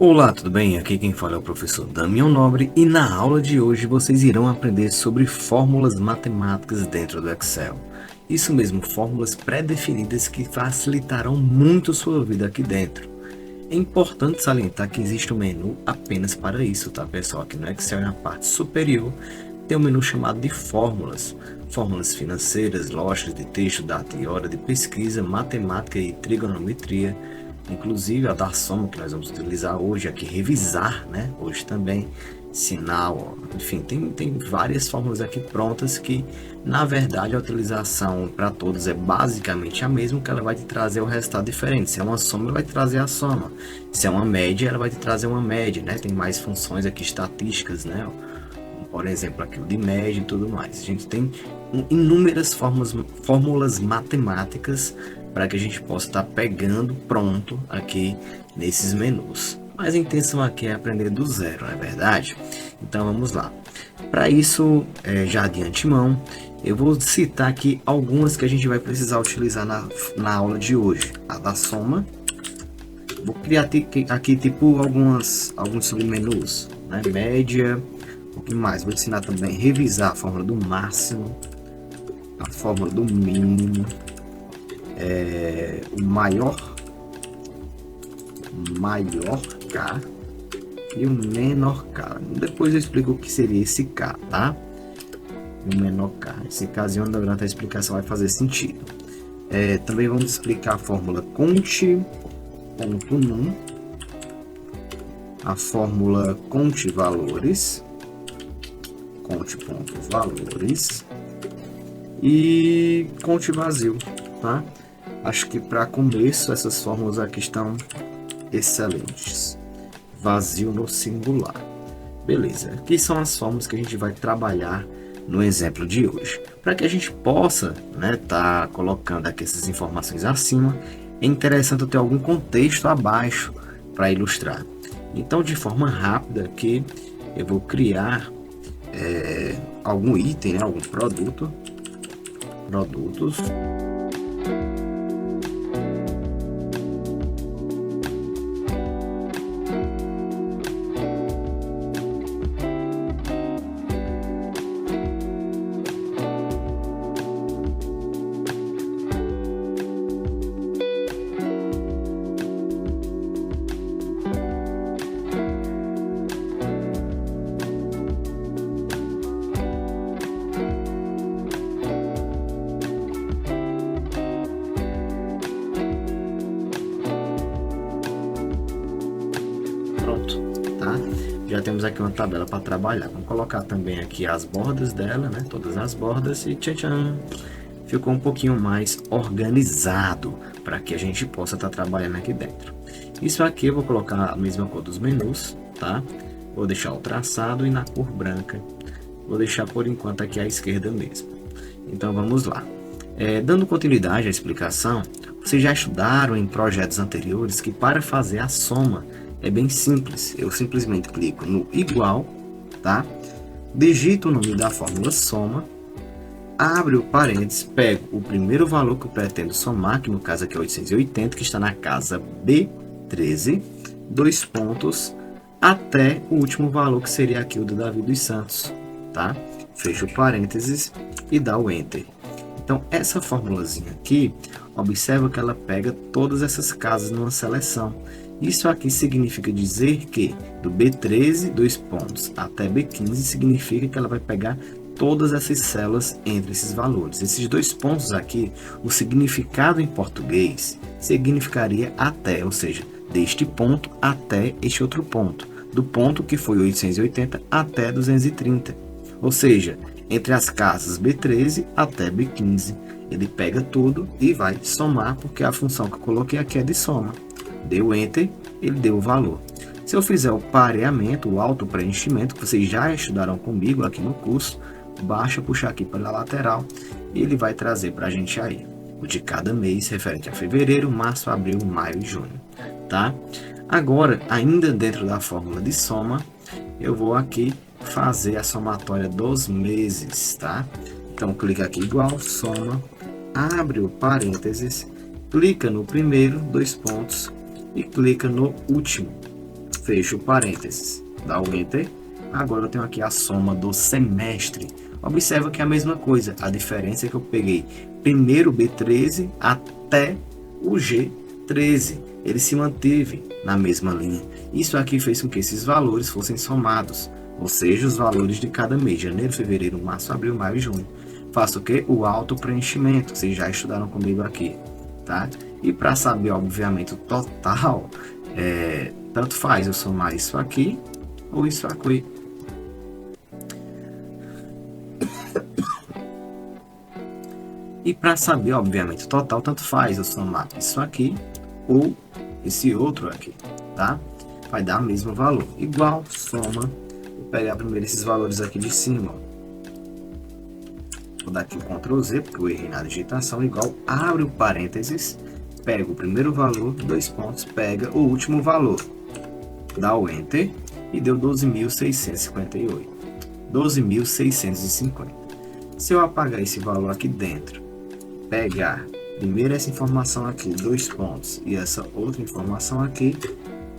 Olá, tudo bem? Aqui quem fala é o professor Damião Nobre e na aula de hoje vocês irão aprender sobre fórmulas matemáticas dentro do Excel. Isso mesmo, fórmulas pré-definidas que facilitarão muito sua vida aqui dentro. É importante salientar que existe um menu apenas para isso, tá pessoal? Aqui no Excel, na parte superior, tem um menu chamado de fórmulas. Fórmulas financeiras, lógicas de texto, data e hora de pesquisa, matemática e trigonometria. Inclusive a da soma que nós vamos utilizar hoje aqui, revisar, né? Hoje também, sinal, enfim, tem várias fórmulas aqui prontas que, na verdade, a utilização para todos é basicamente a mesma, que ela vai te trazer o resultado diferente. Se é uma soma, ela vai te trazer a soma. Se é uma média, ela vai te trazer uma média, né? Tem mais funções aqui estatísticas, né? Por exemplo, aqui o de média e tudo mais. A gente tem inúmeras fórmulas matemáticas para que a gente possa estar pegando pronto aqui nesses menus. Mas a intenção aqui é aprender do zero, não é verdade? Então vamos lá. Para isso, já de antemão, eu vou citar aqui algumas que a gente vai precisar utilizar na aula de hoje. A da soma. Vou criar aqui tipo alguns submenus, né? Média, o que mais? Vou ensinar também a revisar a fórmula do máximo, a fórmula do mínimo, o maior K e o menor K. Depois eu explico o que seria esse K, tá? O menor K. Esse caso, durante a explicação, vai fazer sentido. Também vamos explicar a fórmula conte ponto num, a fórmula conte valores, conte ponto valores e conte vazio, tá? Acho que para começo essas fórmulas aqui estão excelentes. Vazio no singular. Beleza, aqui são as fórmulas que a gente vai trabalhar no exemplo de hoje. Para que a gente possa, né, tá colocando aqui essas informações acima, é interessante ter algum contexto abaixo para ilustrar. Então, de forma rápida aqui, eu vou criar algum item, né, algum produtos. Já temos aqui uma tabela para trabalhar. Vamos colocar também aqui as bordas dela, né? Todas as bordas e tchan, tchan, ficou um pouquinho mais organizado para que a gente possa estar trabalhando aqui dentro. Isso aqui eu vou colocar a mesma cor dos menus, tá? Vou deixar o traçado e na cor branca. Vou deixar por enquanto aqui à esquerda mesmo. Então vamos lá. Dando continuidade à explicação, vocês já estudaram em projetos anteriores que para fazer a soma é bem simples. Eu simplesmente clico no igual, tá? Digito o nome da fórmula soma, abre o parênteses, pego o primeiro valor que eu pretendo somar, que no caso aqui é 880, que está na casa B13, dois pontos, até o último valor que seria aqui o do Davi dos Santos, tá? Fecha o parênteses e dá o Enter. Então, essa formulazinha aqui, observa que ela pega todas essas casas numa seleção. Isso aqui significa dizer que do B13, dois pontos, até B15, significa que ela vai pegar todas essas células entre esses valores. Esses dois pontos aqui, o significado em português significaria até, ou seja, deste ponto até este outro ponto. Do ponto que foi 880 até 230. Ou seja, entre as casas B13 até B15. Ele pega tudo e vai somar, porque a função que eu coloquei aqui é de soma. Deu Enter, ele deu o valor. Se eu fizer o pareamento, o auto-preenchimento, que vocês já estudaram comigo aqui no curso, basta puxar aqui pela lateral e ele vai trazer para a gente aí o de cada mês, referente a fevereiro, março, abril, maio e junho, tá? Agora, ainda dentro da fórmula de soma, eu vou aqui fazer a somatória dos meses, tá? Então, clica aqui igual, soma, abre o parênteses, clica no primeiro, dois pontos, e clica no último. fecho parênteses, dá o Enter. Agora eu tenho aqui a soma do semestre. Observa que é a mesma coisa, a diferença é que eu peguei primeiro o B13 até o G13. Ele se manteve na mesma linha. Isso aqui fez com que esses valores fossem somados, ou seja, os valores de cada mês, janeiro, fevereiro, março, abril, maio e junho. Faço o que? O auto-preenchimento, vocês já estudaram comigo aqui, tá? E para saber, obviamente, o total, tanto faz eu somar isso aqui ou isso aqui. E para saber, obviamente, o total, tanto faz eu somar isso aqui ou esse outro aqui, tá? Vai dar o mesmo valor. Igual, soma. Vou pegar primeiro esses valores aqui de cima. Vou dar aqui o Ctrl Z, porque eu errei na digitação. Igual, abre o parênteses, pega o primeiro valor, 2 pontos, pega o último valor. Dá o Enter e deu 12.658. 12.650. Se eu apagar esse valor aqui dentro, pegar primeiro essa informação aqui, 2 pontos, e essa outra informação aqui,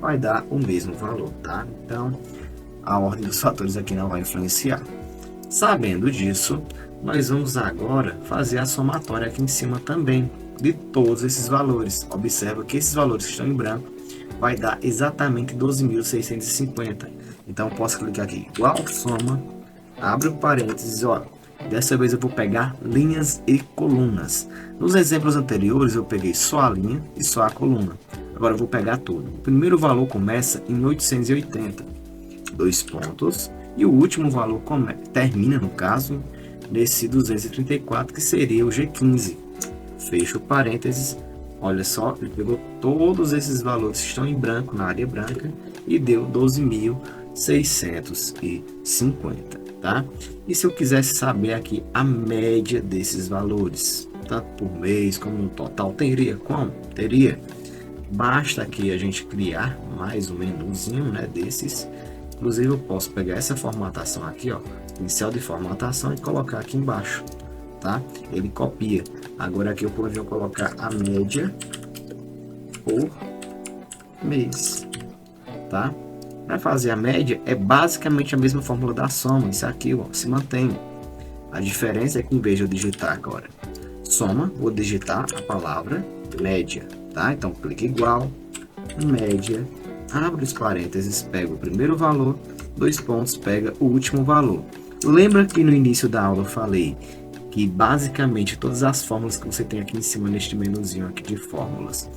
vai dar o mesmo valor, tá? Então, a ordem dos fatores aqui não vai influenciar. Sabendo disso, nós vamos agora fazer a somatória aqui em cima também, de todos esses valores. Observa que esses valores que estão em branco, vai dar exatamente 12.650. Então, eu posso clicar aqui, igual soma, abre o parênteses, ó. Dessa vez eu vou pegar linhas e colunas. Nos exemplos anteriores eu peguei só a linha e só a coluna. Agora eu vou pegar tudo. O primeiro valor começa em 880, 2 pontos. E o último valor termina, no caso, nesse 234, que seria o G15. Fecho parênteses. Olha só, ele pegou todos esses valores que estão em branco, na área branca, e deu 12.650. Tá? E se eu quisesse saber aqui a média desses valores, tanto por mês como no total, teria como? Teria. Basta aqui a gente criar mais um menuzinho, né, desses. Inclusive eu posso pegar essa formatação aqui, ó, pincel de formatação, e colocar aqui embaixo, tá? Ele copia. Agora aqui eu poderia colocar a média por mês, tá? Para fazer a média, é basicamente a mesma fórmula da soma. Isso aqui, ó, se mantém. A diferença é que em vez de eu digitar agora soma, vou digitar a palavra média, tá? Então, clique igual, média, abre os parênteses, pega o primeiro valor, 2 pontos, pega o último valor. Lembra que no início da aula eu falei que basicamente todas as fórmulas que você tem aqui em cima neste menuzinho aqui de fórmulas,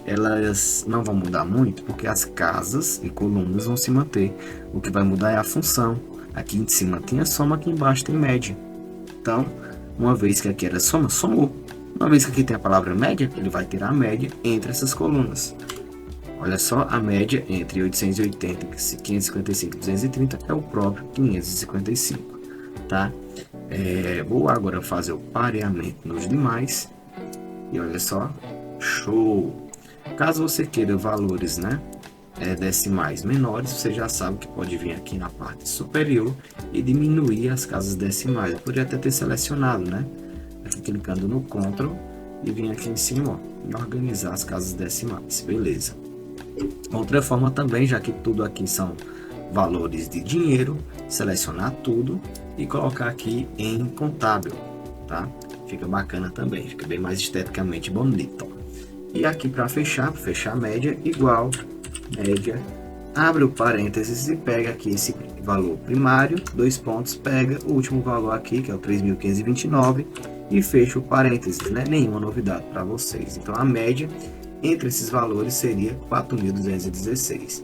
elas não vão mudar muito, porque as casas e colunas vão se manter. O que vai mudar é a função. Aqui em cima tem a soma, aqui embaixo tem média. Então, uma vez que aqui era soma, somou. Uma vez que aqui tem a palavra média, ele vai ter a média entre essas colunas. Olha só, a média entre 880, 555 e 230 é o próprio 555, tá? Vou agora fazer o pareamento nos demais. E olha só, show! Caso você queira valores, né, decimais menores, você já sabe que pode vir aqui na parte superior e diminuir as casas decimais. Eu poderia até ter selecionado, né? Aqui clicando no Ctrl e vir aqui em cima, ó, e organizar as casas decimais. Beleza. Outra forma também, já que tudo aqui são valores de dinheiro, selecionar tudo e colocar aqui em contábil, tá? Fica bacana também, fica bem mais esteticamente bonito. E aqui para fechar a média, igual, média, abre o parênteses e pega aqui esse valor primário, 2 pontos, pega o último valor aqui, que é o 3.529, e fecha o parênteses, né? Nenhuma novidade para vocês. Então a média entre esses valores seria 4.216.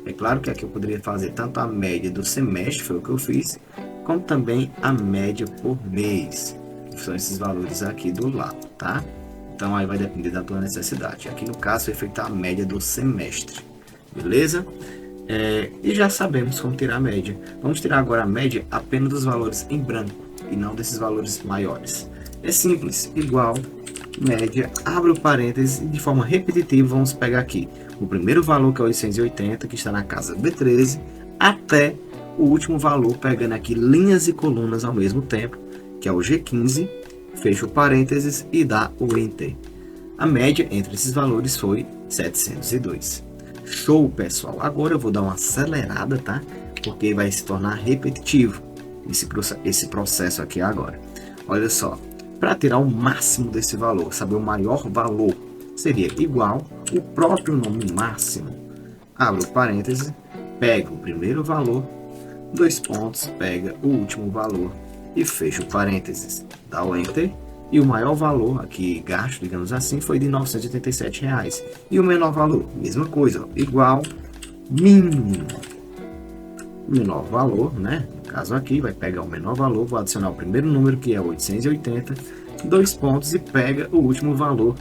É claro que aqui eu poderia fazer tanto a média do semestre, foi o que eu fiz, como também a média por mês, que são esses valores aqui do lado, tá? Então aí vai depender da tua necessidade. Aqui no caso foi feita a média do semestre, beleza? E já sabemos como tirar a média. Vamos tirar agora a média apenas dos valores em branco e não desses valores maiores. É simples, igual, média, abre o parênteses e de forma repetitiva vamos pegar aqui o primeiro valor, que é 880, que está na casa B13, até o último valor, pegando aqui linhas e colunas ao mesmo tempo, que é o G15, fecha o parênteses e dá o Enter. A média entre esses valores foi 702. Show, pessoal. Agora eu vou dar uma acelerada, tá? Porque vai se tornar repetitivo esse processo aqui agora. Olha só, para tirar o máximo desse valor, saber o maior valor, seria igual o próprio nome máximo. Abre o parêntese, pega o primeiro valor, dois pontos, pega o último valor e fecha o parênteses. Dá o Enter. E o maior valor aqui gasto, digamos assim, foi de R$ 987. E o menor valor, mesma coisa, igual mínimo. Menor valor, né? No caso aqui, vai pegar o menor valor, vou adicionar o primeiro número, que é 880, dois pontos e pega o último valor,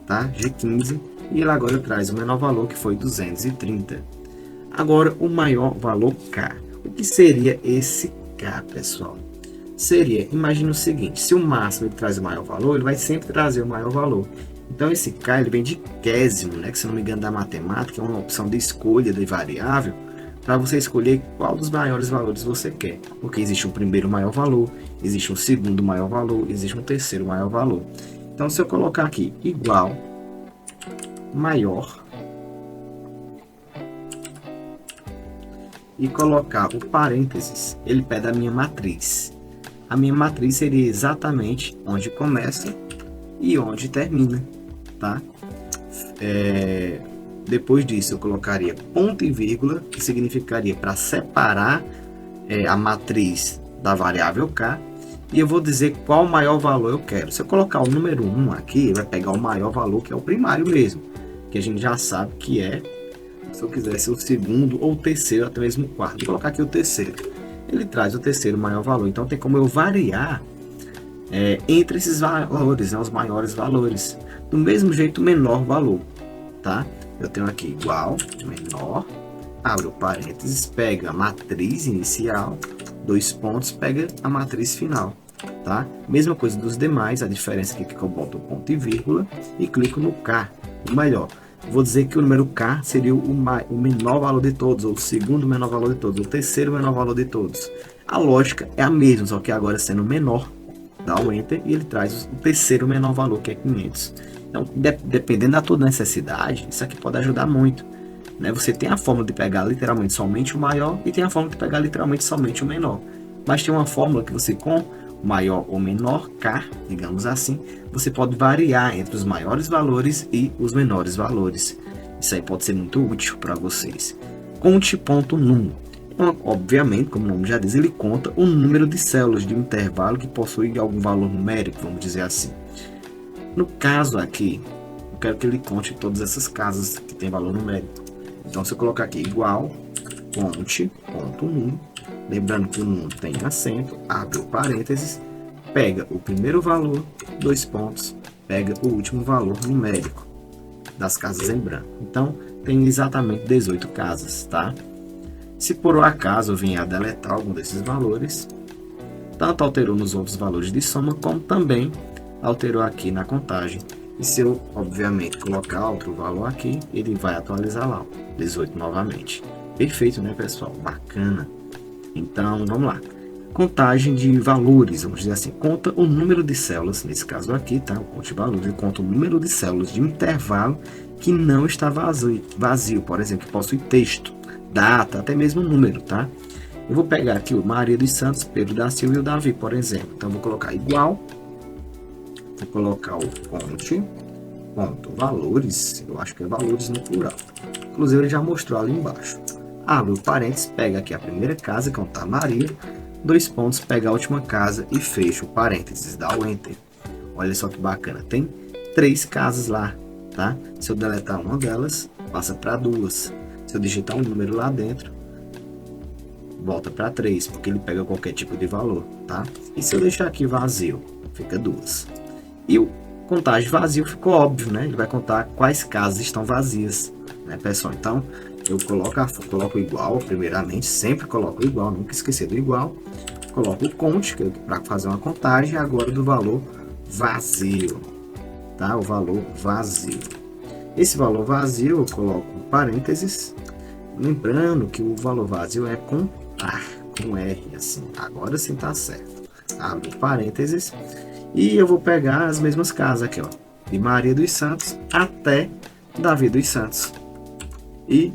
tá? G15, e ele agora traz o menor valor, que foi 230. Agora, o maior valor K. O que seria esse K, pessoal? Seria, imagina o seguinte, se o máximo ele traz o maior valor, ele vai sempre trazer o maior valor. Então esse K ele vem de quésimo, né, que se não me engano da matemática, é uma opção de escolha de variável, para você escolher qual dos maiores valores você quer. Porque existe um primeiro maior valor, existe um segundo maior valor, existe um terceiro maior valor. Então se eu colocar aqui igual, maior, e colocar o parênteses, ele pede a minha matriz. A minha matriz seria exatamente onde começa e onde termina, tá? Depois disso eu colocaria ponto e vírgula, que significaria para separar a matriz da variável K, e eu vou dizer qual maior valor eu quero. Se eu colocar o número 1 aqui, vai pegar o maior valor, que é o primário mesmo, que a gente já sabe que é, se eu quisesse o segundo ou o terceiro, até mesmo o quarto. Vou colocar aqui o terceiro. Ele traz o terceiro maior valor, então tem como eu variar entre esses valores, né, os maiores valores. Do mesmo jeito, o menor valor, tá? Eu tenho aqui igual, menor, abre o parênteses, pega a matriz inicial, dois pontos, pega a matriz final, tá? Mesma coisa dos demais, a diferença aqui é que eu boto o ponto e vírgula e clico no K, o melhor. Vou dizer que o número K seria o menor valor de todos, ou o segundo menor valor de todos, ou o terceiro menor valor de todos. A lógica é a mesma, só que agora sendo menor, dá o Enter e ele traz o terceiro menor valor, que é 500. Então, dependendo da tua necessidade, isso aqui pode ajudar muito, né? Você tem a fórmula de pegar literalmente somente o maior e tem a fórmula de pegar literalmente somente o menor. Mas tem uma fórmula que você, com maior ou menor K, digamos assim, você pode variar entre os maiores valores e os menores valores. Isso aí pode ser muito útil para vocês. Conte.num. Obviamente, como o nome já diz, ele conta o número de células de um intervalo que possui algum valor numérico, vamos dizer assim. No caso aqui, eu quero que ele conte todas essas casas que tem valor numérico. Então, se eu colocar aqui igual, conte.num, lembrando que o num tem acento, abre o parênteses, pega o primeiro valor, dois pontos, pega o último valor numérico das casas em branco. Então, tem exatamente 18 casas, tá? Se por um acaso eu vier a deletar algum desses valores, tanto alterou nos outros valores de soma, como também alterou aqui na contagem. E se eu, obviamente, colocar outro valor aqui, ele vai atualizar lá, 18 novamente. Perfeito, né, pessoal? Bacana. Então, vamos lá. Contagem de valores, vamos dizer assim, conta o número de células, nesse caso aqui, tá? O conte de valores, ele conta o número de células de um intervalo que não está vazio, por exemplo, que possui texto, data, até mesmo número, tá? Eu vou pegar aqui o Maria dos Santos, Pedro da Silva e o Davi, por exemplo. Então, vou colocar igual, vou colocar o conte, ponto, valores, eu acho que é valores no plural. Inclusive, ele já mostrou ali embaixo. Abre o parênteses, pega aqui a primeira casa, que é Maria, dois pontos, pega a última casa e fecha o parênteses, dá o Enter. Olha só que bacana, tem 3 casas lá, tá? Se eu deletar uma delas, passa para 2. Se eu digitar um número lá dentro, volta para 3, porque ele pega qualquer tipo de valor, tá? E se eu deixar aqui vazio, fica 2. E o contagem vazio ficou óbvio, né? Ele vai contar quais casas estão vazias, né, pessoal? Então, eu coloco igual, primeiramente, sempre coloco igual, nunca esquecer do igual. Coloco o conte, que é para fazer uma contagem, agora do valor vazio, tá? O valor vazio. Esse valor vazio eu coloco parênteses, lembrando que o valor vazio é contar, com R, assim. Agora sim tá certo. Abre parênteses e eu vou pegar as mesmas casas aqui, ó, de Maria dos Santos até Davi dos Santos. e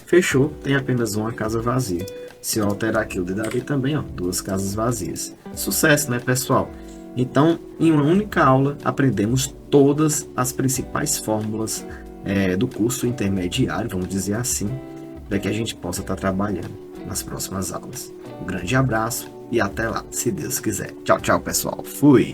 fechou, tem apenas uma casa vazia. Se eu alterar aqui o de Davi também, ó, 2 casas vazias. Sucesso, né, pessoal? Então, em uma única aula, aprendemos todas as principais fórmulas do curso intermediário, vamos dizer assim, para que a gente possa estar trabalhando nas próximas aulas. Um grande abraço e até lá, se Deus quiser. Tchau, tchau, pessoal. Fui!